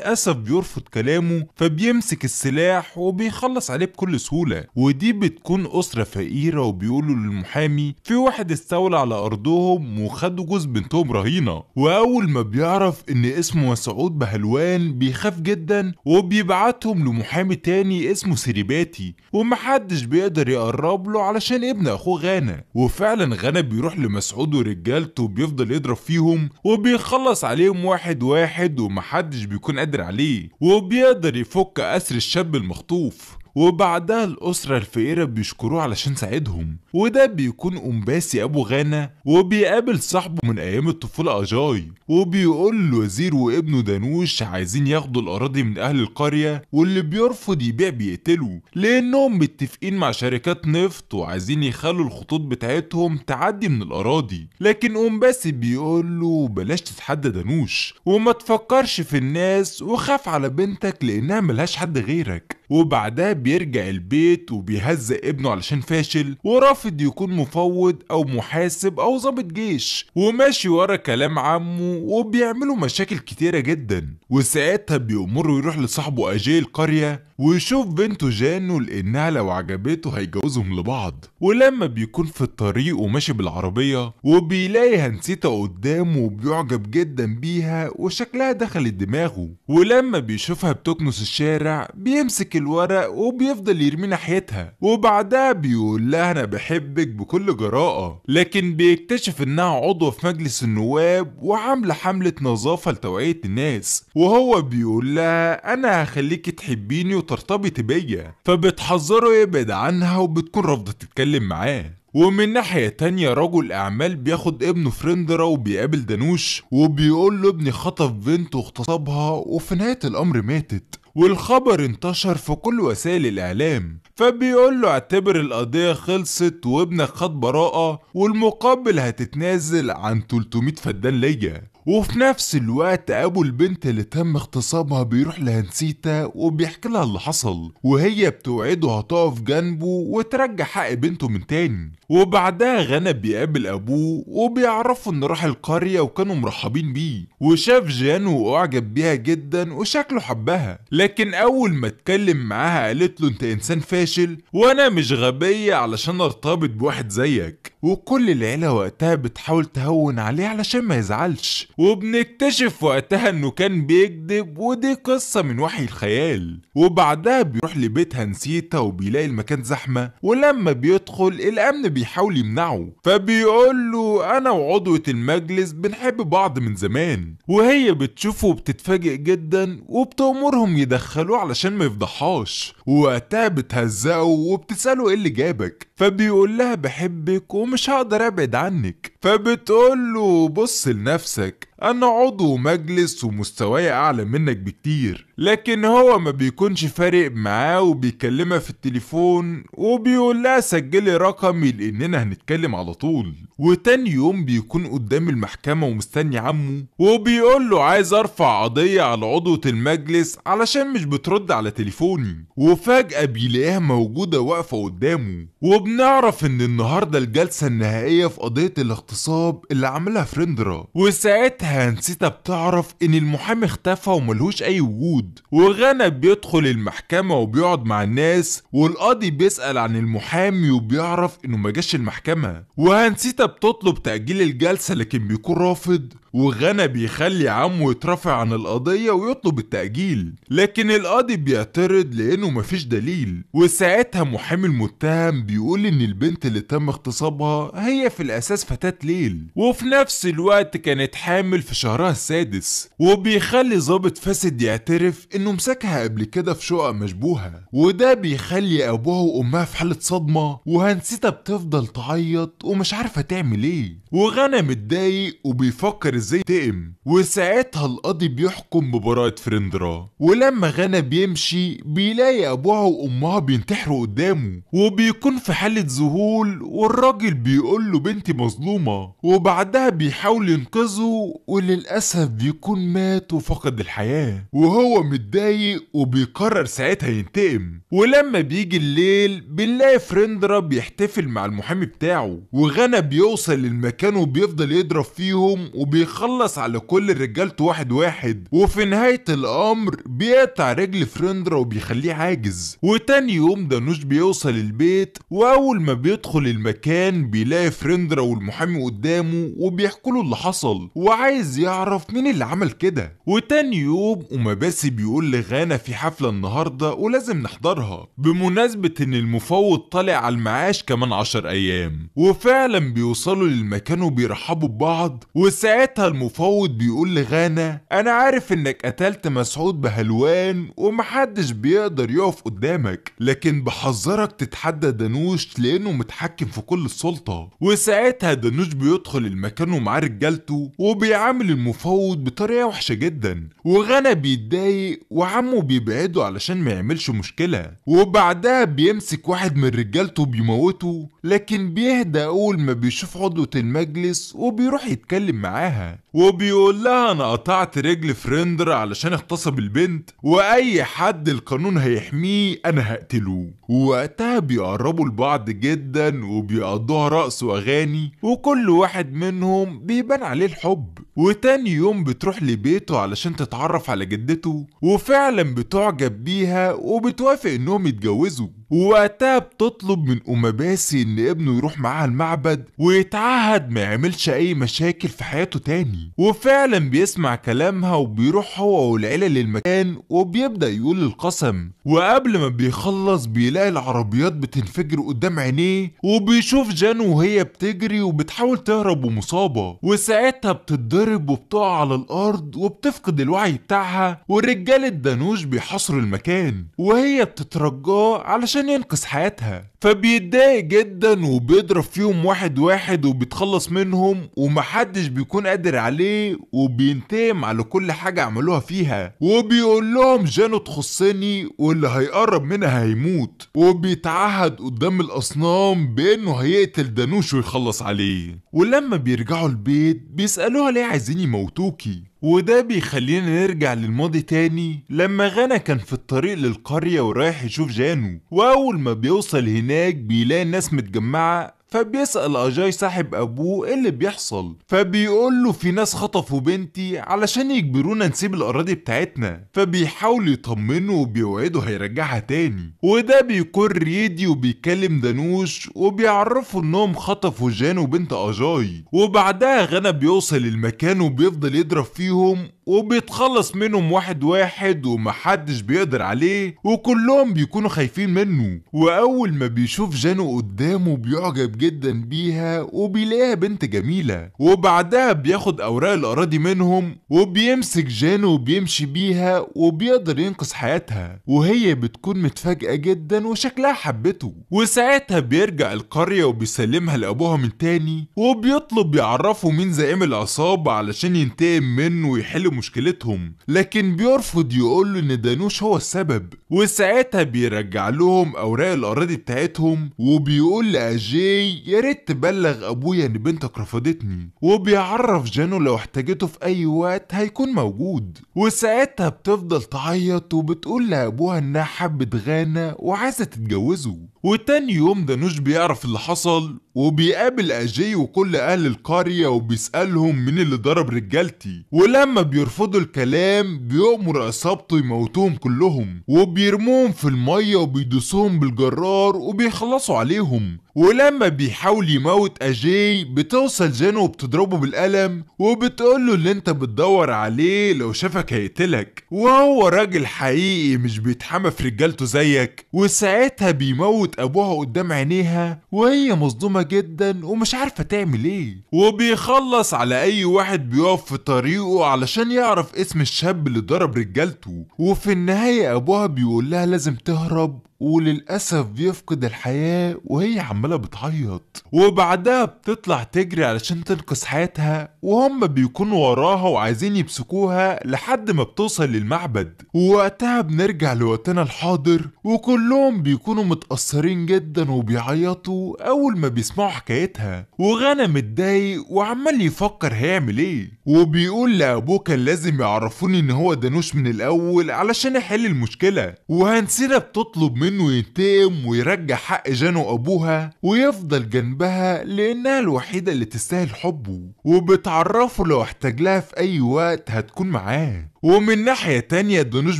للأسف بيرفض كلامه، فبيمسك السلاح وبيخلص عليه بكل سهولة. ودي بتكون أسرة فقيرة، وبيقولوا للمحامي في واحد استولى على أرضهم وخدوا جوز بنتهم رهينة. وأول ما بيعرف إن اسمه مسعود بهلوان بيخاف جدا، وبيبعتهم لمحامي تاني اسمه سريباتي، ومحدش بيقدر يقرب له علشان ابن أخوه غانا. وفعلا غانا بيروح لمسعود ورجالته وبيفضل يضرب فيهم، وبيخلص عليهم واحد واحد، ومحدش بيكون قادر عليه، وبيقدر يفك أسر الشاب المخطوف. وبعدها الأسرة الفقيرة بيشكروه علشان ساعدهم. وده بيكون أمباسي أبو غانا، وبيقابل صاحبه من أيام الطفولة أجاي، وبيقول الوزير وابنه دانوش عايزين ياخدوا الأراضي من أهل القرية، واللي بيرفض يبيع بيقتلوا، لأنهم متفقين مع شركات نفط وعايزين يخلوا الخطوط بتاعتهم تعدي من الأراضي. لكن أمباسي بيقول له بلاش تتحدى دانوش، وما تفكرش في الناس، وخاف على بنتك لأنها ملهاش حد غيرك. وبعدها بيرجع البيت وبيهزق ابنه علشان فاشل ورافض يكون مفوض او محاسب او ضابط جيش، وماشي ورا كلام عمه، وبيعملوا مشاكل كتيرة جدا. وساعتها بيأمره يروح لصاحبه اجي القرية ويشوف بنته جانو، لانها لو عجبته هيجوزهم لبعض. ولما بيكون في الطريق وماشي بالعربية وبيلاقي هنسيتا قدامه، وبيعجب جدا بيها وشكلها دخلت دماغه. ولما بيشوفها بتكنس الشارع بيمسك الورق وبيفضل يرمي ناحيتها، وبعدها بيقول لها انا بحبك بكل جراءة. لكن بيكتشف انها عضوة في مجلس النواب وعاملة حملة نظافة لتوعية الناس، وهو بيقول لها انا هخليكي تحبيني وترتبطي بيا، فبتحذره يبعد عنها وبتكون رافضة تتكلم معاه. ومن ناحية تانية رجل أعمال بياخد ابنه فريندرا وبيقابل دانوش، وبيقول له ابني خطف بنته واغتصبها، وفي نهاية الأمر ماتت، والخبر انتشر في كل وسائل الإعلام. فبيقول له اعتبر القضية خلصت وابنك خد براءة، والمقابل هتتنازل عن 300 فدان ليا. وفي نفس الوقت ابو البنت اللي تم اغتصابها بيروح لهنسيتا وبيحكي لها اللي حصل، وهي بتوعده هتقف جنبه وترجع حق بنته من تاني. وبعدها غانا بيقابل ابوه وبيعرفوا ان راح القرية وكانوا مرحبين بيه، وشاف جانو واعجب بيها جدا وشكله حبها. لكن اول ما اتكلم معاها قالت له انت انسان فاشل، وانا مش غبية علشان ارتبط بواحد زيك. وكل العيلة وقتها بتحاول تهون عليه علشان ما يزعلش، وبنكتشف وقتها انه كان بيكذب، ودي قصة من وحي الخيال. وبعدها بيروح لبيت هنسيتا وبيلاقي المكان زحمة، ولما بيدخل الامن بيحاول يمنعه، فبيقول له انا وعضوة المجلس بنحب بعض من زمان. وهي بتشوفه وبتتفاجئ جدا، وبتأمرهم يدخلوه علشان ما يفضحهاش. ووقتها بتهزقه وبتسأله ايه اللي جابك، فبيقول لها بحبك ومش هقدر ابعد عنك. فبتقول له بص لنفسك، انا عضو مجلس ومستواي اعلى منك بكتير. لكن هو ما بيكونش فارق معاه، وبيكلمها في التليفون وبيقول لها سجلي رقمي لاننا هنتكلم على طول. وتاني يوم بيكون قدام المحكمة ومستني عمه، وبيقول له عايز ارفع قضية على عضوة المجلس علشان مش بترد على تليفوني. وفجأة بيلاقيها موجودة واقفة قدامه، وبنعرف ان النهاردة الجلسة النهائية في قضية الاغتصاب اللي عملها فريندرا. وساعتها هنسيتا بتعرف ان المحامي اختفى وملهوش اي وجود. وغانا بيدخل المحكمة وبيقعد مع الناس، والقاضي بيسأل عن المحامي وبيعرف انه ما جاش المحكمة. وهنسيتا بتطلب تأجيل الجلسة لكن بيكون رافض، وغانا بيخلي عمه يترافع عن القضية ويطلب التأجيل، لكن القاضي بيعترض لانه مفيش دليل. وساعتها محامي المتهم بيقول ان البنت اللي تم اغتصابها هي في الاساس فتاة ليل، وفي نفس الوقت كانت حامل في شهرها السادس. وبيخلي ضابط فاسد يعترف انه مسكها قبل كده في شقق مشبوهة، وده بيخلي ابوها وامها في حالة صدمة. وهنسيتا بتفضل تعيط ومش عارفة تعمل ايه، وغانا متضايق وبيفكر ازاي تقم. وساعتها القاضي بيحكم ببراءة فريندرا. ولما غانا بيمشي بيلاقي ابوها وامها بينتحروا قدامه، وبيكون في حالة ذهول، والراجل بيقول له بنتي مظلومة. وبعدها بيحاول ينقذه، وللأسف بيكون مات وفقد الحياة، وهو متضايق وبيقرر ساعتها ينتقم. ولما بيجي الليل بنلاقي فريندرا بيحتفل مع المحامي بتاعه، وغانا بيوصل للمكان وبيفضل يضرب فيهم، وبيخلص على كل رجالته واحد واحد، وفي نهاية الأمر بيقطع رجل فريندرا وبيخليه عاجز. وتاني يوم دانوش بيوصل البيت، وأول ما بيدخل المكان بيلاقي فريندرا والمحامي قدامه وبيحكوا له اللي حصل، وعايز يعرف مين اللي عمل كده. وتاني يوم أوماباسي بيقول لغانا في حفلة النهاردة ولازم نحضرها بمناسبة إن المفوض طالع على المعاش كمان 10 أيام. وفعلا بيوصلوا للمكان وبيرحبوا ببعض، وساعتها المفوض بيقول لغانا أنا عارف إنك قتلت مسعود بهلوان ومحدش بيقدر يقف قدامك، لكن بحذرك تتحدى دانوش لأنه متحكم في كل السلطة. وساعتها دانوش بيدخل المكان ومعاه رجالته وبيعامل المفوض بطريقة وحشة جدا، وغانا بيتضايق وعمه بيبعده علشان ما يعملش مشكلة. وبعدها بيمسك واحد من رجالته بيموته، لكن بيهدى أول ما بيشوف عضوة المجلس وبيروح يتكلم معاها وبيقول لها أنا قطعت رجل فريندرا علشان اغتصب البنت، وأي حد القانون هيحميه أنا هقتله. ووقتها بيقربوا لبعض جدا وبيقضوها رقص وأغاني، وكل واحد منهم بيبان عليه الحب. وتاني يوم بتروح لبيته علشان تتعرف على جدته، وفعلا بتعجب بيها وبتوافق انهم يتجوزوا. ووقتها بتطلب من أوماباسي ان ابنه يروح معاها المعبد ويتعهد ما يعملش اي مشاكل في حياته تاني. وفعلا بيسمع كلامها وبيروح هو والعيلة للمكان وبيبدأ يقول القسم، وقبل ما بيخلص بيلاقي العربيات بتنفجر قدام عينيه، وبيشوف جانو وهي بتجري وبتحاول تهرب ومصابة. وساعتها بتتضرب وبتقع على الارض وبتفقد الوعي بتاعها، ورجالة دانوش بيحاصروا المكان وهي بتترجاه علشان ينقذ حياتها. فبيتضايق جدا وبيضرب فيهم واحد واحد وبيتخلص منهم، ومحدش بيكون قادر عليه، وبينتقم على كل حاجة عملوها فيها، وبيقول لهم جانو تخصني واللي هيقرب منها هيموت. وبيتعهد قدام الأصنام بأنه هيقتل دانوش ويخلص عليه. ولما بيرجعوا البيت بيسألوها ليه عايزين يموتوكي، وده بيخلينا نرجع للماضي تاني لما غانا كان في الطريق للقرية ورايح يشوف جانو. وأول ما بيوصل هناك بيلاقي الناس متجمعة، فبيسأل أجاي صاحب أبوه إيه اللي بيحصل، فبيقول له في ناس خطفوا بنتي علشان يجبرونا نسيب الأراضي بتاعتنا. فبيحاول يطمنه وبيوعده هيرجعها تاني. وده بيكون ريدي وبيكلم دانوش وبيعرفوا إنهم خطفوا جان وبنت أجاي. وبعدها غانا بيوصل المكان وبيفضل يضرب فيهم وبيتخلص منهم واحد واحد ومحدش بيقدر عليه، وكلهم بيكونوا خايفين منه. وأول ما بيشوف جانو قدامه بيعجب جدا بيها وبيلاقيها بنت جميلة. وبعدها بياخد أوراق الأراضي منهم وبيمسك جانو وبيمشي بيها وبيقدر ينقذ حياتها، وهي بتكون متفاجئة جدا وشكلها حبته. وساعتها بيرجع القرية وبيسلمها لأبوها من تاني، وبيطلب يعرفوا مين زعيم العصابة علشان ينتقم منه ويحل مشكلتهم، لكن بيرفض يقوله ان دانوش هو السبب. وساعتها بيرجع لهم اوراق الاراضي بتاعتهم وبيقول لأجاي يا ريت تبلغ ابويا ان بنتك رفضتني، وبيعرف جانو لو احتاجته في اي وقت هيكون موجود. وساعتها بتفضل تعيط وبتقول لابوها انها حبت غانا وعايزه تتجوزه. وتاني يوم دانوش بيعرف اللي حصل وبيقابل أجاي وكل أهل القرية وبيسألهم مين اللي ضرب رجالتي، ولما بيرفضوا الكلام بيأمر عصابته يموتوهم كلهم وبيرموهم في المية وبيدوسوهم بالجرار وبيخلصوا عليهم. ولما بيحاول يموت أجاي بتوصل جانو وبتضربه بالقلم وبتقوله اللي انت بتدور عليه لو شافك هيقتلك، وهو راجل حقيقي مش بيتحمى في رجالته زيك. وساعتها بيموت أبوها قدام عينيها وهي مصدومة جدا ومش عارفة تعمل ايه، وبيخلص على اي واحد بيقف في طريقه علشان يعرف اسم الشاب اللي ضرب رجالته. وفي النهاية ابوها بيقول لها لازم تهرب، وللأسف بيفقد الحياة وهي عمالة بتعيط. وبعدها بتطلع تجري علشان تنقذ حياتها، وهم بيكونوا وراها وعايزين يمسكوها لحد ما بتوصل للمعبد. ووقتها بنرجع لوقتنا الحاضر وكلهم بيكونوا متأثرين جدا وبيعيطوا أول ما بيسمعوا حكايتها. وغانا متضايق وعمال يفكر هيعمل ايه، وبيقول لأبوه كان لازم يعرفوني ان هو دانوش من الأول علشان يحل المشكلة. وهنسيرة بتطلب منه منه ينتقم ويرجع حق جانو وابوها ويفضل جنبها لانها الوحيدة اللي تستاهل حبه، وبتعرفه لو احتاج لها في اي وقت هتكون معاه. ومن ناحية تانية دانوش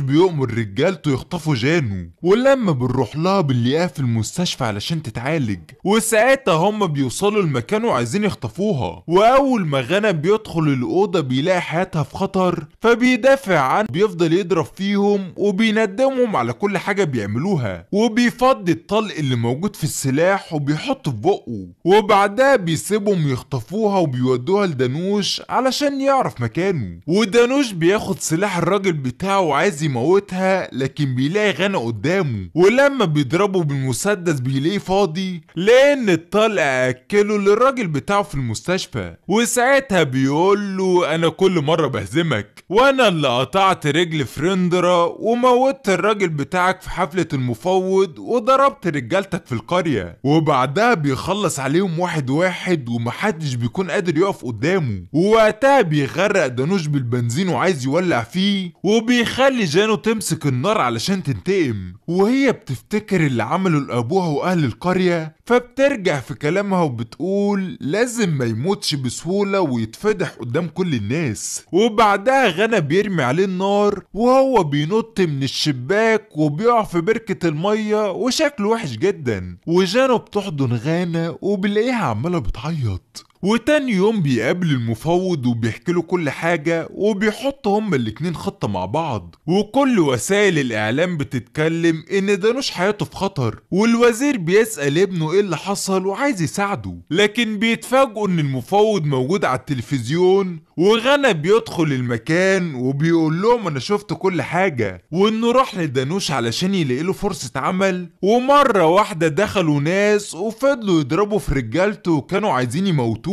بيؤمر رجالته يخطفوا جانو، ولما بنروح لها بنلاقيها في المستشفى علشان تتعالج، وساعتها هم بيوصلوا المكان وعايزين يخطفوها. واول ما غانا بيدخل الأوضة بيلاقي حياتها في خطر، فبيدافع عنه، بيفضل يضرب فيهم وبيندمهم على كل حاجة بيعملوها، وبيفضي الطلق اللي موجود في السلاح وبيحطه في بقه، وبعدها بيسيبهم يخطفوها وبيودوها لدانوش علشان يعرف مكانه. ودانوش بياخد سلاح الراجل بتاعه وعايز يموتها، لكن بيلاقي غانا قدامه، ولما بيضربه بالمسدس بيلاقيه فاضي لان الطلق اكله للراجل بتاعه في المستشفى. وساعتها بيقول له انا كل مرة بهزمك، وانا اللي قطعت رجل فرندرا وموتت الراجل بتاعك في حفلة المفوض وضربت رجالتك في القرية. وبعدها بيخلص عليهم واحد واحد ومحدش بيكون قادر يقف قدامه، ووقتها بيغرق دانوش بالبنزين وعايز يولع فيه، وبيخلي جانو تمسك النار علشان تنتقم، وهي بتفتكر اللي عمله لأبوها وأهل القرية، فبترجع في كلامها وبتقول لازم ما يموتش بسهولة ويتفضح قدام كل الناس. وبعدها غانا بيرمي عليه النار وهو بينط من الشباك وبيقع في بركة المية وشكله وحش جدا، وجانو بتحضن غانا وبيلاقيها عمالة بتعيط. وتاني يوم بيقابل المفوض وبيحكي له كل حاجة، وبيحطوا هما الاتنين خطة مع بعض، وكل وسائل الإعلام بتتكلم إن دانوش حياته في خطر، والوزير بيسأل ابنه إيه اللي حصل وعايز يساعده، لكن بيتفاجئوا إن المفوض موجود على التلفزيون، وغانا بيدخل المكان وبيقول لهم أنا شفت كل حاجة، وإنه راح لدانوش علشان يلاقي له فرصة عمل. ومرة واحدة دخلوا ناس وفضلوا يضربوا في رجالته وكانوا عايزين يموتوه،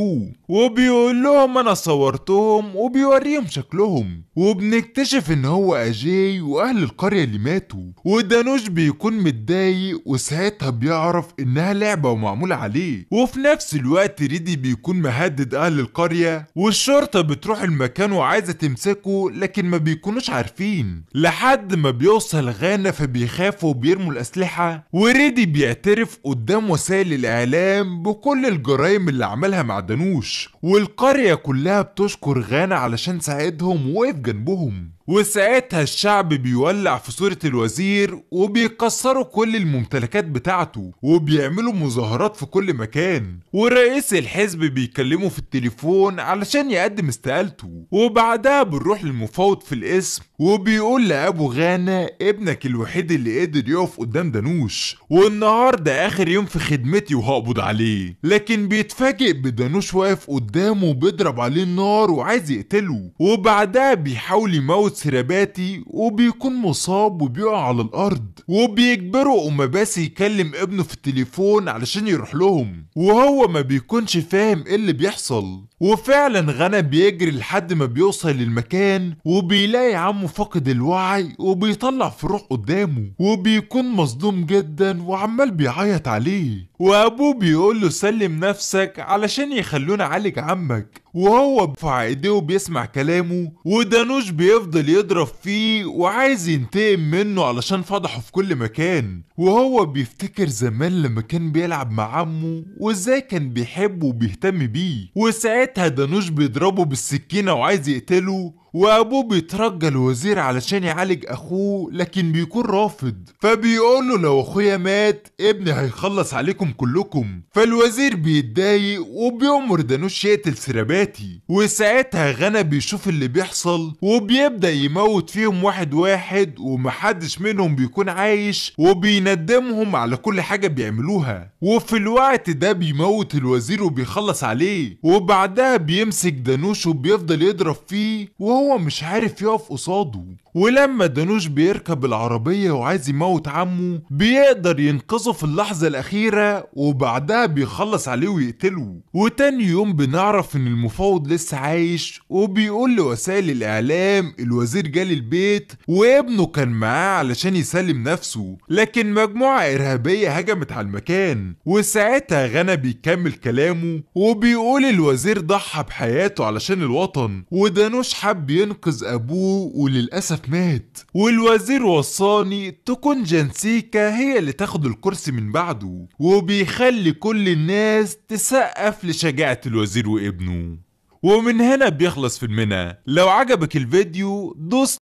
وبيقول لهم انا صورتهم وبيوريهم شكلهم، وبنكتشف ان هو اجاي واهل القرية اللي ماتوا. ودانوش بيكون متضايق وساعتها بيعرف انها لعبة ومعمولة عليه، وفي نفس الوقت ريدي بيكون مهدد اهل القرية، والشرطة بتروح المكان وعايزة تمسكه لكن ما بيكونوش عارفين، لحد ما بيوصل غانا فبيخافوا وبيرموا الاسلحة، وريدي بيعترف قدام وسائل الاعلام بكل الجرائم اللي عملها مع دانوش، والقرية كلها بتشكر غانا علشان ساعدهم ووقف جنبهم. وساعتها الشعب بيولع في صورة الوزير وبيكسروا كل الممتلكات بتاعته وبيعملوا مظاهرات في كل مكان، ورئيس الحزب بيكلمه في التليفون علشان يقدم استقالته. وبعدها بنروح للمفاوض في القسم وبيقول لأبو غانا ابنك الوحيد اللي قدر يقف قدام دانوش، والنهاردة آخر يوم في خدمتي وهقبض عليه، لكن بيتفاجئ بدانوش واقف قدامه وبيضرب عليه النار وعايز يقتله. وبعدها بيحاول يموت سيراباتي وبيكون مصاب وبيقع على الارض، وبيجبروا اوماباسي يكلم ابنه في التليفون علشان يروح لهم، وهو ما بيكونش فاهم ايه اللي بيحصل. وفعلا غانا بيجري لحد ما بيوصل للمكان وبيلاقي عمه فاقد الوعي وبيطلع في روح قدامه، وبيكون مصدوم جدا وعمال بيعيط عليه، وابوه بيقول له سلم نفسك علشان يخلونا عالج عمك، وهو برفع ايديه وبيسمع كلامه. ودانوش بيفضل يضرب فيه وعايز ينتقم منه علشان فضحه في كل مكان، وهو بيفتكر زمان لما كان بيلعب مع عمه وازاي كان بيحبه وبيهتم بيه. وساعتها دانوش بيضربه بالسكينة وعايز يقتله، وابوه بيترجى الوزير علشان يعالج اخوه لكن بيكون رافض، فبيقول له لو اخويا مات ابني هيخلص عليكم كلكم. فالوزير بيتضايق وبيأمر دانوش يقتل سيراباتي، وساعتها غانا بيشوف اللي بيحصل وبيبدأ يموت فيهم واحد واحد ومحدش منهم بيكون عايش، وبيندمهم على كل حاجة بيعملوها. وفي الوقت ده بيموت الوزير وبيخلص عليه، وبعدها بيمسك دانوش وبيفضل يضرب فيه وهو مش عارف يقف قصاده. ولما دانوش بيركب العربية وعايز يموت عمه بيقدر ينقذه في اللحظة الأخيرة، وبعدها بيخلص عليه ويقتله. وتاني يوم بنعرف ان المفاوض لسه عايش، وبيقول لوسائل الإعلام الوزير جالي البيت وابنه كان معاه علشان يسلم نفسه، لكن مجموعة إرهابية هجمت على المكان. وساعتها غانا بيكمل كلامه وبيقول الوزير ضحى بحياته علشان الوطن، ودانوش حب حب ينقذ أبوه وللأسف مات، والوزير وصاني تكون جنسيكا هي اللي تاخد الكرسي من بعده، وبيخلي كل الناس تسقف لشجاعة الوزير وابنه. ومن هنا بيخلص فيلمنا. لو عجبك الفيديو دوس